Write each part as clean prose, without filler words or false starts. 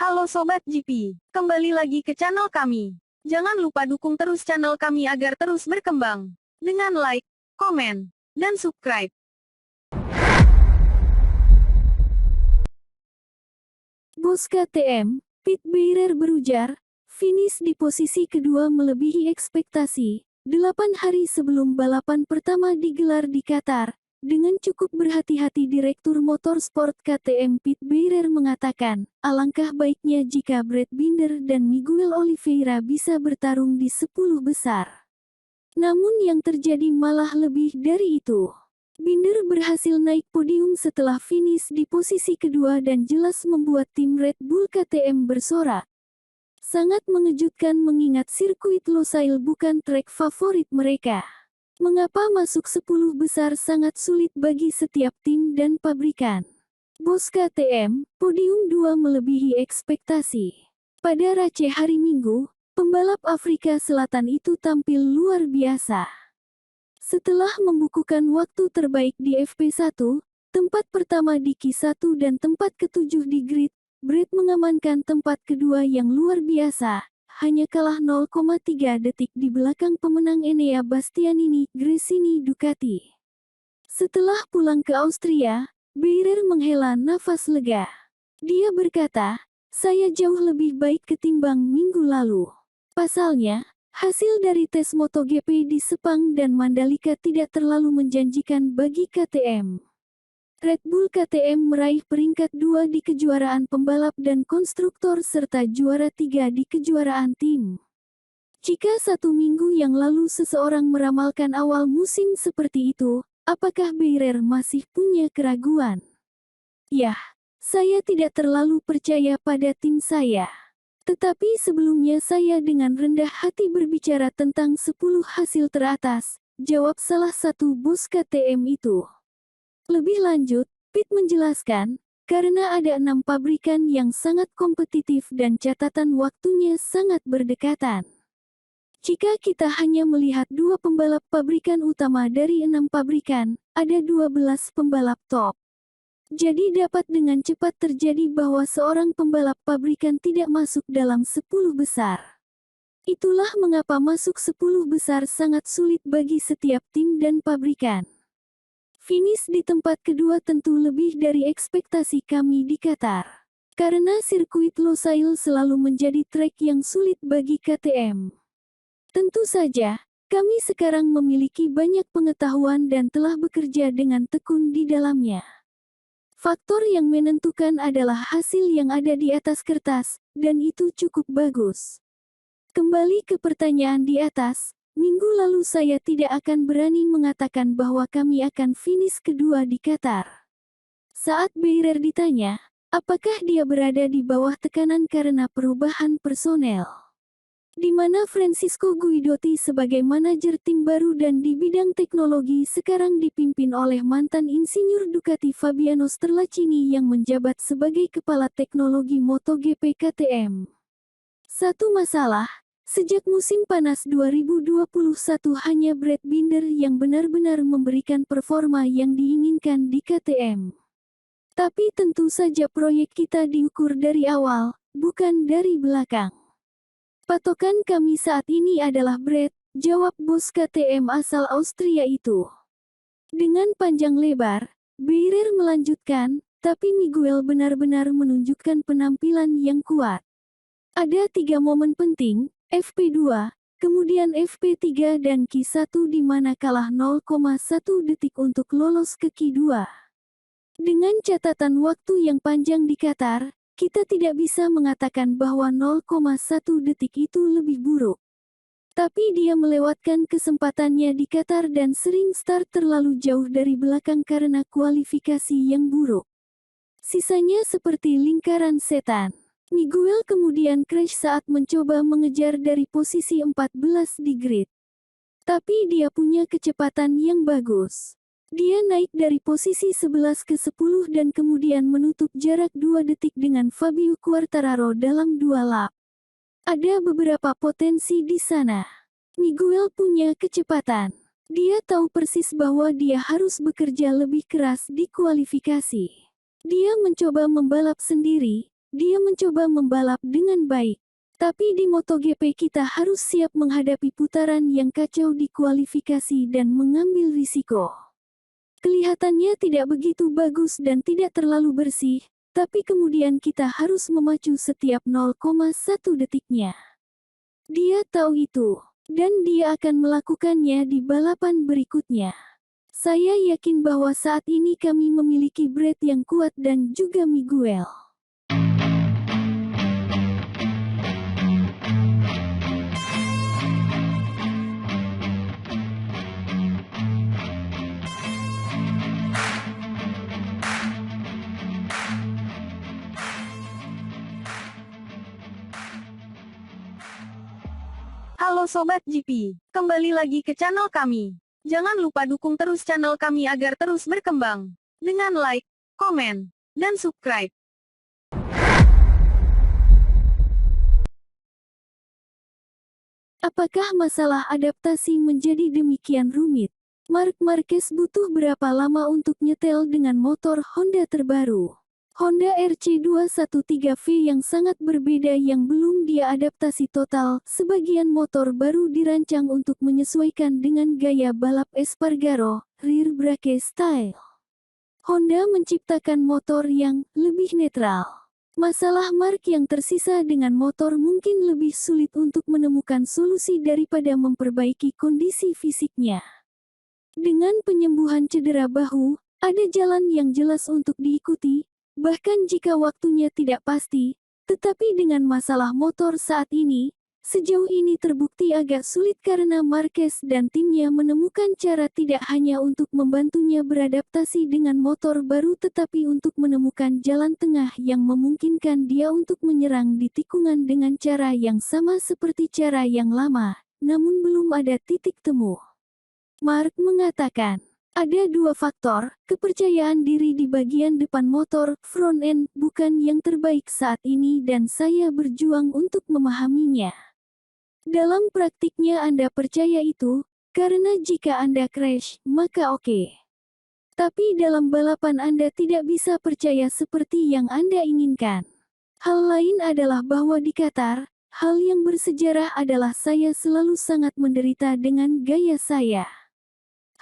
Halo Sobat GP, kembali lagi ke channel kami. Jangan lupa dukung terus channel kami agar terus berkembang. Dengan like, komen, dan subscribe. Bos KTM, Pete Beirer berujar, finish di posisi kedua melebihi ekspektasi. 8 hari sebelum balapan pertama digelar di Qatar, dengan cukup berhati-hati Direktur Motorsport KTM Pete Beirer mengatakan, alangkah baiknya jika Brad Binder dan Miguel Oliveira bisa bertarung di 10 besar. Namun yang terjadi malah lebih dari itu. Binder berhasil naik podium setelah finish di posisi kedua dan jelas membuat tim Red Bull KTM bersorak. Sangat mengejutkan mengingat sirkuit Losail bukan trek favorit mereka. Mengapa masuk 10 besar sangat sulit bagi setiap tim dan pabrikan. Bos KTM, podium 2 melebihi ekspektasi. Pada Race hari Minggu, pembalap Afrika Selatan itu tampil luar biasa. Setelah membukukan waktu terbaik di FP1, tempat pertama di Q1 dan tempat ke-7 di grid, Brad mengamankan tempat kedua yang luar biasa, hanya kalah 0,3 detik di belakang pemenang Enea Bastianini Gresini Ducati. Setelah pulang ke Austria, Beirer menghela nafas lega. Dia berkata, "Saya jauh lebih baik ketimbang minggu lalu." Pasalnya, hasil dari tes MotoGP di Sepang dan Mandalika tidak terlalu menjanjikan bagi KTM. Red Bull KTM meraih peringkat 2 di kejuaraan pembalap dan konstruktor serta juara 3 di kejuaraan tim. Jika 1 minggu yang lalu seseorang meramalkan awal musim seperti itu, apakah Beirer masih punya keraguan? Yah, saya tidak terlalu percaya pada tim saya. Tetapi sebelumnya saya dengan rendah hati berbicara tentang 10 hasil teratas, jawab salah satu bos KTM itu. Lebih lanjut, Pete menjelaskan, karena ada 6 pabrikan yang sangat kompetitif dan catatan waktunya sangat berdekatan. Jika kita hanya melihat 2 pembalap pabrikan utama dari 6 pabrikan, ada 12 pembalap top. Jadi dapat dengan cepat terjadi bahwa seorang pembalap pabrikan tidak masuk dalam 10 besar. Itulah mengapa masuk 10 besar sangat sulit bagi setiap tim dan pabrikan. Finish di tempat kedua tentu lebih dari ekspektasi kami di Qatar. Karena sirkuit Losail selalu menjadi trek yang sulit bagi KTM. Tentu saja, kami sekarang memiliki banyak pengetahuan dan telah bekerja dengan tekun di dalamnya. Faktor yang menentukan adalah hasil yang ada di atas kertas, dan itu cukup bagus. Kembali ke pertanyaan di atas, minggu lalu saya tidak akan berani mengatakan bahwa kami akan finish kedua di Qatar. Saat Beirer ditanya, apakah dia berada di bawah tekanan karena perubahan personel, di mana Francisco Guidotti sebagai manajer tim baru dan di bidang teknologi sekarang dipimpin oleh mantan insinyur Ducati Fabiano Sterlacini yang menjabat sebagai kepala teknologi MotoGP KTM. Satu masalah, sejak musim panas 2021 hanya Brad Binder yang benar-benar memberikan performa yang diinginkan di KTM. Tapi tentu saja proyek kita diukur dari awal, bukan dari belakang. Patokan kami saat ini adalah Brad, jawab bos KTM asal Austria itu. Dengan panjang lebar, Beirer melanjutkan, tapi Miguel benar-benar menunjukkan penampilan yang kuat. Ada 3 momen penting, FP2, kemudian FP3 dan Q1 di mana kalah 0,1 detik untuk lolos ke Q2. Dengan catatan waktu yang panjang di Qatar, kita tidak bisa mengatakan bahwa 0,1 detik itu lebih buruk. Tapi dia melewatkan kesempatannya di Qatar dan sering start terlalu jauh dari belakang karena kualifikasi yang buruk. Sisanya seperti lingkaran setan. Miguel kemudian crash saat mencoba mengejar dari posisi 14 di grid. Tapi dia punya kecepatan yang bagus. Dia naik dari posisi 11 ke 10 dan kemudian menutup jarak 2 detik dengan Fabio Quartararo dalam 2 lap. Ada beberapa potensi di sana. Miguel punya kecepatan. Dia tahu persis bahwa dia harus bekerja lebih keras di kualifikasi. Dia mencoba membalap sendiri, dia mencoba membalap dengan baik. Tapi di MotoGP kita harus siap menghadapi putaran yang kacau di kualifikasi dan mengambil risiko. Kelihatannya tidak begitu bagus dan tidak terlalu bersih, tapi kemudian kita harus memacu setiap 0,1 detiknya. Dia tahu itu, dan dia akan melakukannya di balapan berikutnya. Saya yakin bahwa saat ini kami memiliki Brad yang kuat dan juga Miguel. Halo Sobat GP, kembali lagi ke channel kami. Jangan lupa dukung terus channel kami agar terus berkembang. Dengan like, komen, dan subscribe. Apakah masalah adaptasi menjadi demikian rumit? Marc Marquez butuh berapa lama untuk nyetel dengan motor Honda terbaru? Honda RC213V yang sangat berbeda yang belum dia adaptasi total. Sebagian motor baru dirancang untuk menyesuaikan dengan gaya balap Espargaro, rear brake style. Honda menciptakan motor yang lebih netral. Masalah Marc yang tersisa dengan motor mungkin lebih sulit untuk menemukan solusi daripada memperbaiki kondisi fisiknya. Dengan penyembuhan cedera bahu, ada jalan yang jelas untuk diikuti, bahkan jika waktunya tidak pasti, tetapi dengan masalah motor saat ini, sejauh ini terbukti agak sulit karena Marquez dan timnya menemukan cara tidak hanya untuk membantunya beradaptasi dengan motor baru tetapi untuk menemukan jalan tengah yang memungkinkan dia untuk menyerang di tikungan dengan cara yang sama seperti cara yang lama, namun belum ada titik temu. Marc mengatakan, ada dua faktor, kepercayaan diri di bagian depan motor, front end, bukan yang terbaik saat ini dan saya berjuang untuk memahaminya. Dalam praktiknya Anda percaya itu, karena jika Anda crash, maka oke. Tapi dalam balapan Anda tidak bisa percaya seperti yang Anda inginkan. Hal lain adalah bahwa di Qatar, hal yang bersejarah adalah saya selalu sangat menderita dengan gaya saya.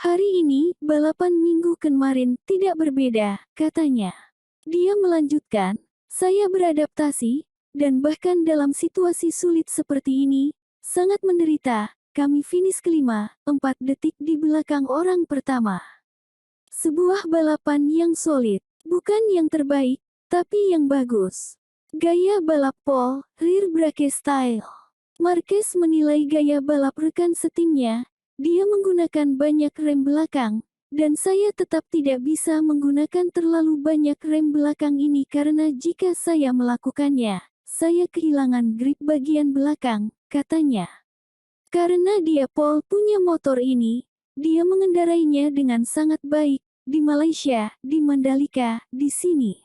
Hari ini, balapan minggu kemarin tidak berbeda, katanya. Dia melanjutkan, saya beradaptasi, dan bahkan dalam situasi sulit seperti ini, sangat menderita, kami finish kelima, 4 detik di belakang orang pertama. Sebuah balapan yang solid, bukan yang terbaik, tapi yang bagus. Gaya balap Paul, rear brake style. Marquez menilai gaya balap rekan setimnya, dia menggunakan banyak rem belakang, dan saya tetap tidak bisa menggunakan terlalu banyak rem belakang ini karena jika saya melakukannya, saya kehilangan grip bagian belakang, katanya. Karena dia Paul punya motor ini, dia mengendarainya dengan sangat baik, di Malaysia, di Mandalika, di sini.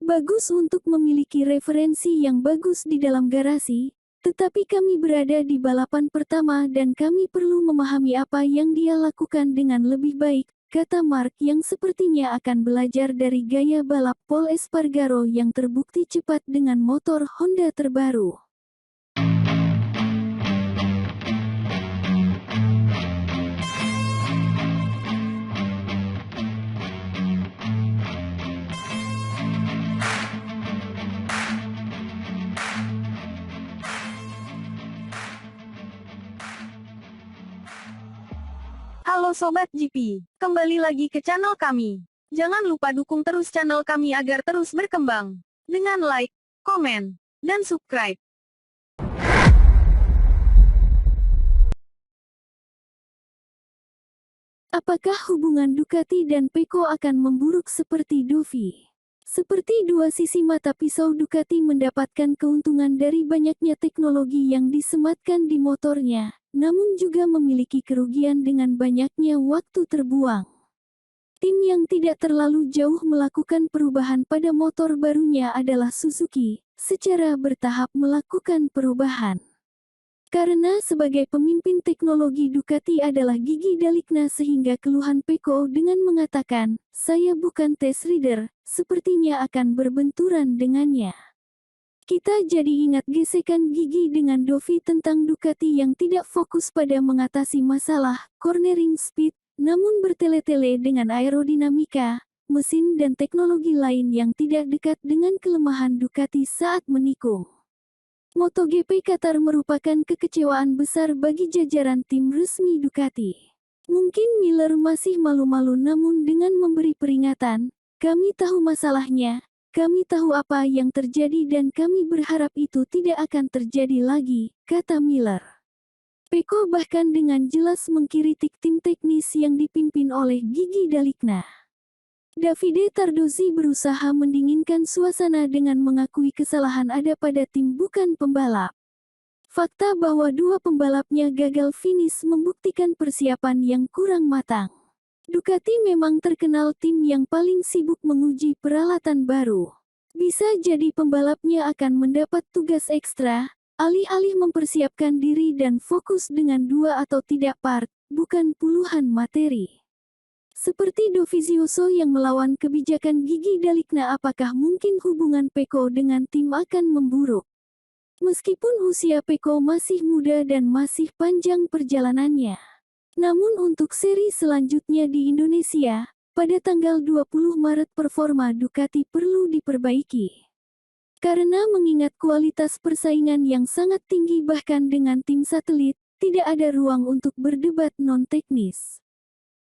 Bagus untuk memiliki referensi yang bagus di dalam garasi, tetapi kami berada di balapan pertama dan kami perlu memahami apa yang dia lakukan dengan lebih baik, kata Marc yang sepertinya akan belajar dari gaya balap Paul Espargaro yang terbukti cepat dengan motor Honda terbaru. Halo Sobat GP, kembali lagi ke channel kami. Jangan lupa dukung terus channel kami agar terus berkembang. Dengan like, komen, dan subscribe. Apakah hubungan Ducati dan Pecco akan memburuk seperti Dovi? Seperti dua sisi mata pisau, Ducati mendapatkan keuntungan dari banyaknya teknologi yang disematkan di motornya, namun juga memiliki kerugian dengan banyaknya waktu terbuang. Tim yang tidak terlalu jauh melakukan perubahan pada motor barunya adalah Suzuki, secara bertahap melakukan perubahan. Karena sebagai pemimpin teknologi Ducati adalah Gigi Dalikna sehingga keluhan Pecco dengan mengatakan, saya bukan test rider, sepertinya akan berbenturan dengannya. Kita jadi ingat gesekan gigi dengan Dovi tentang Ducati yang tidak fokus pada mengatasi masalah cornering speed, namun bertele-tele dengan aerodinamika, mesin dan teknologi lain yang tidak dekat dengan kelemahan Ducati saat menikung. MotoGP Qatar merupakan kekecewaan besar bagi jajaran tim resmi Ducati. Mungkin Miller masih malu-malu, namun dengan memberi peringatan, "Kami tahu masalahnya. Kami tahu apa yang terjadi dan kami berharap itu tidak akan terjadi lagi," kata Miller. Pecco bahkan dengan jelas mengkritik tim teknis yang dipimpin oleh Gigi Dalikna. Davide Tardozzi berusaha mendinginkan suasana dengan mengakui kesalahan ada pada tim bukan pembalap. Fakta bahwa dua pembalapnya gagal finish membuktikan persiapan yang kurang matang. Ducati memang terkenal tim yang paling sibuk menguji peralatan baru. Bisa jadi pembalapnya akan mendapat tugas ekstra, alih-alih mempersiapkan diri dan fokus dengan 2 atau tidak part, bukan puluhan materi. Seperti Dovizioso yang melawan kebijakan Gigi Dalikna, apakah mungkin hubungan Pecco dengan tim akan memburuk? Meskipun usia Pecco masih muda dan masih panjang perjalanannya. Namun untuk seri selanjutnya di Indonesia, pada tanggal 20 Maret performa Ducati perlu diperbaiki. Karena mengingat kualitas persaingan yang sangat tinggi bahkan dengan tim satelit, tidak ada ruang untuk berdebat non-teknis.